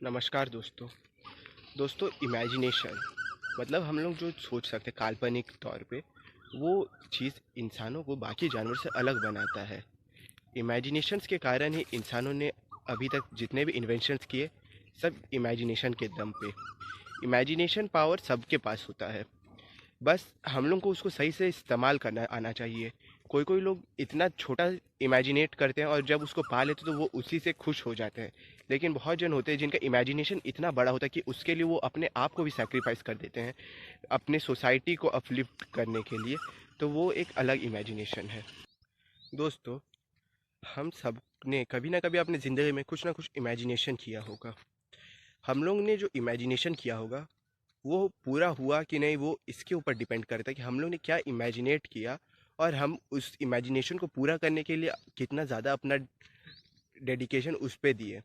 नमस्कार दोस्तों। दोस्तों, इमेजिनेशन मतलब हम लोग जो सोच सकते हैं काल्पनिक तौर पे, वो चीज़ इंसानों को बाकी जानवर से अलग बनाता है। इमेजिनेशंस के कारण ही इंसानों ने अभी तक जितने भी इन्वेंशंस किए, सब इमेजिनेशन के दम पे। इमेजिनेशन पावर सबके पास होता है, बस हम लोग को उसको सही से इस्तेमाल करना आना चाहिए। कोई कोई लोग इतना छोटा इमेजिनेट करते हैं और जब उसको पा लेते तो वो उसी से खुश हो जाते हैं। लेकिन बहुत जन होते हैं जिनका इमेजिनेशन इतना बड़ा होता है कि उसके लिए वो अपने आप को भी सैक्रिफाइस कर देते हैं, अपने सोसाइटी को अपलिफ्ट करने के लिए। तो वो एक अलग इमेजिनेशन है। दोस्तों, हम सब ने कभी ना कभी अपनी ज़िंदगी में कुछ ना कुछ इमेजिनेशन किया होगा। हम लोग ने जो इमेजिनेशन किया होगा वो पूरा हुआ कि नहीं, वो इसके ऊपर डिपेंड करता है कि हम लोग ने क्या इमेजिनेट किया और हम उस इमेजिनेशन को पूरा करने के लिए कितना ज़्यादा अपना डेडिकेशन उस पे दिए।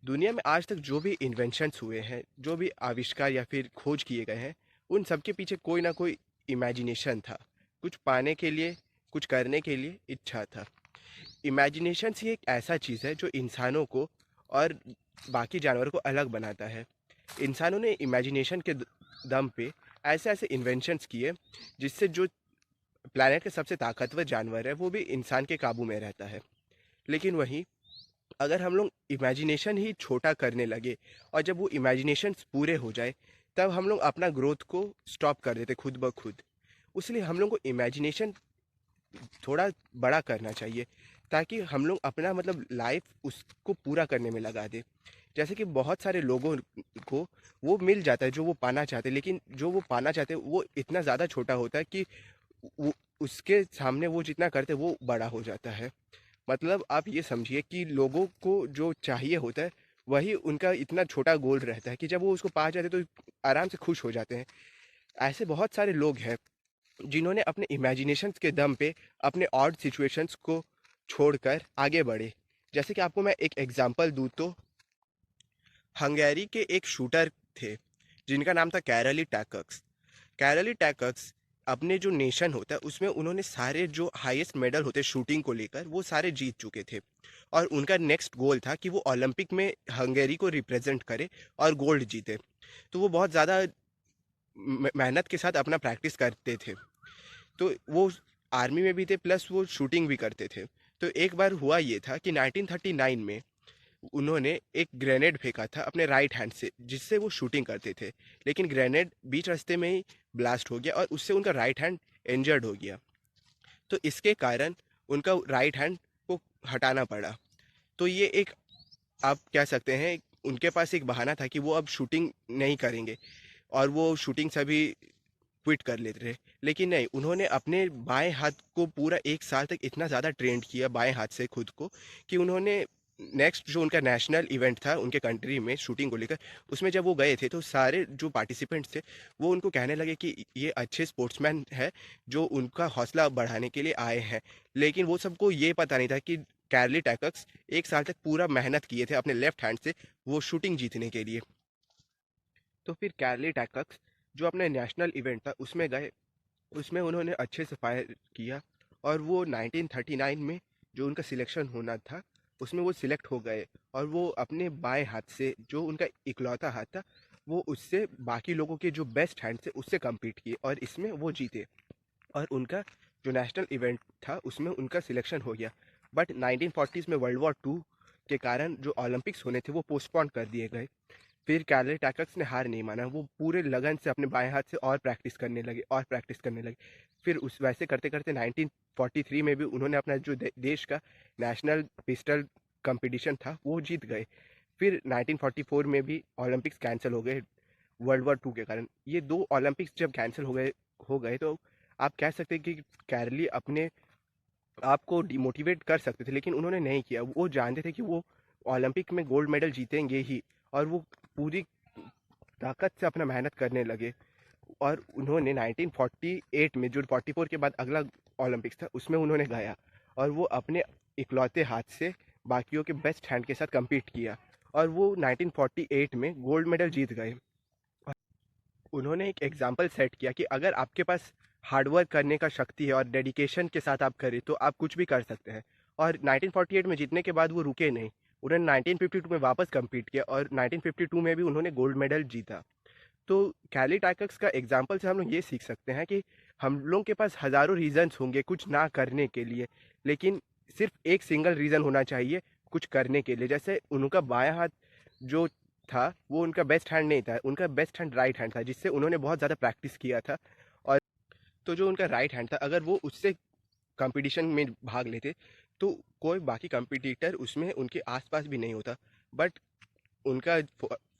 दुनिया में आज तक जो भी इन्वेंशंस हुए हैं, जो भी आविष्कार या फिर खोज किए गए हैं, उन सब के पीछे कोई ना कोई इमेजिनेशन था। कुछ पाने के लिए, कुछ करने के लिए इच्छा था। इमेजिनेशन ही एक ऐसा चीज़ है जो इंसानों को और बाकी जानवरों को अलग बनाता है। इंसानों ने इमेजिनेशन के दम पे ऐसे ऐसे इन्वेंशंस किए जिससे जो प्लैनेट के सबसे ताकतवर जानवर है वो भी इंसान के काबू में रहता है। लेकिन वहीं अगर हम लोग इमेजिनेशन ही छोटा करने लगे और जब वो इमेजिनेशन पूरे हो जाए, तब हम लोग अपना ग्रोथ को स्टॉप कर देते खुद ब खुद। इसलिए हम लोग को इमेजिनेशन थोड़ा बड़ा करना चाहिए, ताकि हम लोग अपना मतलब लाइफ उसको पूरा करने में लगा दे। जैसे कि बहुत सारे लोगों को वो मिल जाता है जो वो पाना चाहते हैं, लेकिन जो वो पाना चाहते हैं वो इतना ज़्यादा छोटा होता है कि वो उसके सामने वो जितना करते हैं वो बड़ा हो जाता है। मतलब आप ये समझिए कि लोगों को जो चाहिए होता है वही उनका इतना छोटा गोल रहता है कि जब वो उसको पा जाते हैं तो आराम से खुश हो जाते हैं। ऐसे बहुत सारे लोग हैं जिन्होंने अपने इमेजिनेशंस के दम पे अपने ऑड सिचुएशंस को छोड़कर आगे बढ़े। जैसे कि आपको मैं एक एग्जांपल दूँ तो हंगेरी के एक शूटर थे जिनका नाम था कैरली टैकक्स। कैरली टैकक्स अपने जो नेशन होता है उसमें उन्होंने सारे जो हाईएस्ट मेडल होते शूटिंग को लेकर वो सारे जीत चुके थे। और उनका नेक्स्ट गोल था कि वो ओलंपिक में हंगेरी को रिप्रेजेंट करे और गोल्ड जीते। तो वो बहुत ज़्यादा मेहनत के साथ अपना प्रैक्टिस करते थे। तो वो आर्मी में भी थे प्लस वो शूटिंग भी करते थे। तो एक बार हुआ ये था कि 1939 में उन्होंने एक ग्रेनेड फेंका था अपने राइट हैंड से जिससे वो शूटिंग करते थे। लेकिन ग्रेनेड बीच रास्ते में ही ब्लास्ट हो गया और उससे उनका राइट हैंड इंजर्ड हो गया। तो इसके कारण उनका राइट हैंड को हटाना पड़ा। तो ये एक, आप कह सकते हैं, उनके पास एक बहाना था कि वो अब शूटिंग नहीं करेंगे और वो शूटिंग से भी क्विट कर लेते थे। लेकिन नहीं, उन्होंने अपने बाएं हाथ को पूरा 1 साल तक इतना ज़्यादा ट्रेंड किया बाएं हाथ से खुद को कि उन्होंने नेक्स्ट जो उनका नेशनल इवेंट था उनके कंट्री में शूटिंग को लेकर, उसमें जब वो गए थे तो सारे जो पार्टिसिपेंट्स थे वो उनको कहने लगे कि ये अच्छे स्पोर्ट्समैन है जो उनका हौसला बढ़ाने के लिए आए हैं। लेकिन वो सबको ये पता नहीं था कि कैरली टैकक्स 1 साल तक पूरा मेहनत किए थे अपने लेफ्ट हैंड से वो शूटिंग जीतने के लिए। तो फिर कैरली टैकक्स जो अपने नेशनल इवेंट था उसमें गए, उसमें उन्होंने अच्छे से फायर किया और वो 1939 में जो उनका सिलेक्शन होना था उसमें वो सिलेक्ट हो गए। और वो अपने बाएं हाथ से, जो उनका इकलौता हाथ था, वो उससे बाकी लोगों के जो बेस्ट हैंड से उससे कम्पीट किए और इसमें वो जीते। और उनका जो नेशनल इवेंट था उसमें उनका सिलेक्शन हो गया। बट 1940s में वर्ल्ड वॉर टू के कारण जो ओलंपिक्स होने थे वो पोस्टपोन कर दिए गए। फिर कैरल टैकक्स ने हार नहीं माना, वो पूरे लगन से अपने बाएं हाथ से और प्रैक्टिस करने लगे और प्रैक्टिस करने लगे। फिर उस वैसे करते करते 1943 में भी उन्होंने अपना जो देश का नेशनल पिस्टल कंपटीशन था वो जीत गए। फिर 1944 में भी ओलंपिक्स कैंसिल हो गए वर्ल्ड वॉर टू के कारण। ये दो ओलंपिक्स जब कैंसिल हो गए तो आप कह सकते हैं कि कैरली अपने आप को डिमोटिवेट कर सकते थे, लेकिन उन्होंने नहीं किया। वो जानते थे कि वो ओलंपिक में गोल्ड मेडल जीतेंगे ही, और वो पूरी ताकत से अपना मेहनत करने लगे। और उन्होंने 1948 में, जो 44 के बाद अगला ओलंपिक्स था, उसमें उन्होंने गया और वो अपने इकलौते हाथ से बाकियों के बेस्ट हैंड के साथ compete किया और वो 1948 में गोल्ड मेडल जीत गए। उन्होंने एक एग्जाम्पल सेट किया कि अगर आपके पास हार्डवर्क करने का शक्ति है और डेडिकेशन के साथ आप करें तो आप कुछ भी कर सकते हैं। और 1948 में जीतने के बाद वो रुके नहीं, उन्होंने 1952 में वापस कम्पीट किया और 1952 में भी उन्होंने गोल्ड मेडल जीता। तो कैली टाइकक्स का एग्जाम्पल से हम लोग ये सीख सकते हैं कि हम लोगों के पास हज़ारों रीज़न्स होंगे कुछ ना करने के लिए, लेकिन सिर्फ एक सिंगल रीज़न होना चाहिए कुछ करने के लिए। जैसे उनका बायां हाथ जो था वो उनका बेस्ट हैंड नहीं था, उनका बेस्ट हैंड राइट हैंड था, जिससे उन्होंने बहुत ज़्यादा प्रैक्टिस किया था। और तो जो उनका राइट हैंड था, अगर वो उससे कंपटीशन में भाग लेते तो कोई बाकी कंपटीटर उसमें उनके आसपास भी नहीं होता। बट उनका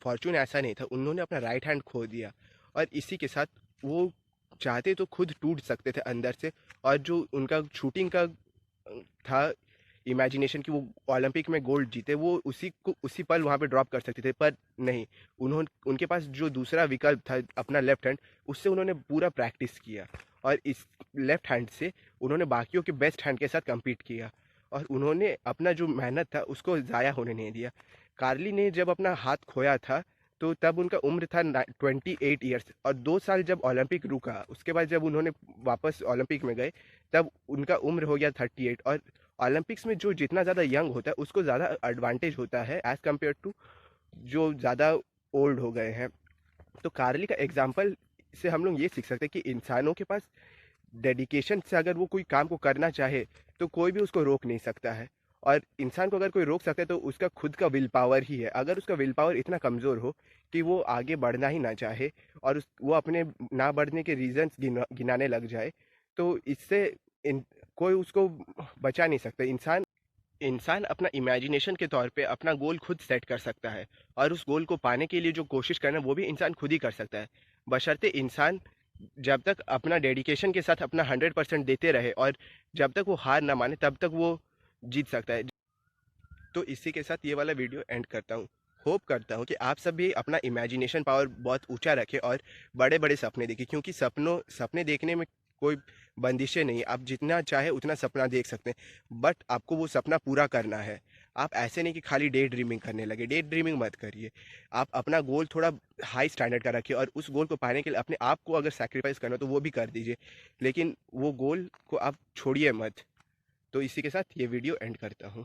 फॉर्चून ऐसा नहीं था, उन्होंने अपना राइट हैंड खो दिया और इसी के साथ वो चाहते तो खुद टूट सकते थे अंदर से। और जो उनका शूटिंग का था इमेजिनेशन कि वो ओलंपिक में गोल्ड जीते, वो उसी पल वहाँ पे ड्रॉप कर सकते थे, पर नहीं, उन्होंने उनके पास जो दूसरा विकल्प था अपना लेफ्ट हैंड, उससे उन्होंने पूरा प्रैक्टिस किया और इस लेफ्ट हैंड से उन्होंने बाकियों के बेस्ट हैंड के साथ कम्पीट किया और उन्होंने अपना जो मेहनत था उसको ज़ाया होने नहीं दिया। कार्ली ने जब अपना हाथ खोया था तो तब उनका उम्र था 28 ईयर्स, और 2 साल जब ओलंपिक रुका उसके बाद जब उन्होंने वापस ओलंपिक में गए तब उनका उम्र हो गया 38। और ओलंपिक्स में जो जितना ज़्यादा यंग होता है उसको ज़्यादा एडवांटेज होता है एज़ कम्पेयर टू जो ज़्यादा ओल्ड हो गए हैं। तो कार्ली का एग्जाम्पल से हम लोग ये सीख सकते हैं कि इंसानों के पास डेडिकेशन से अगर वो कोई काम को करना चाहे तो कोई भी उसको रोक नहीं सकता है। और इंसान को अगर कोई रोक सकता है तो उसका खुद का विल पावर ही है। अगर उसका विल पावर इतना कमज़ोर हो कि वो आगे बढ़ना ही ना चाहे और वो अपने ना बढ़ने के रीजंस गिनाने लग जाए, तो इससे कोई उसको बचा नहीं सकता। इंसान इंसान अपना इमेजिनेशन के तौर पे अपना गोल खुद सेट कर सकता है और उस गोल को पाने के लिए जो कोशिश करना वो भी इंसान खुद ही कर सकता है, बशर्ते इंसान जब तक अपना डेडिकेशन के साथ अपना 100% देते रहे और जब तक वो हार ना माने तब तक वो जीत सकता है। तो इसी के साथ ये वाला वीडियो एंड करता हूँ। होप करता हूँ कि आप सब भी अपना इमेजिनेशन पावर बहुत ऊंचा रखें और बड़े बड़े सपने देखें, क्योंकि सपने देखने में कोई बंदिशें नहीं, आप जितना चाहे उतना सपना देख सकते हैं, बट आपको वो सपना पूरा करना है। आप ऐसे नहीं कि खाली डे ड्रीमिंग करने लगे, डे ड्रीमिंग मत करिए। आप अपना गोल थोड़ा हाई स्टैंडर्ड का रखिए और उस गोल को पाने के लिए अपने आप को अगर सैक्रिफाइस करना तो वो भी कर दीजिए, लेकिन वो गोल को आप छोड़िए मत। तो इसी के साथ ये वीडियो एंड करता हूँ।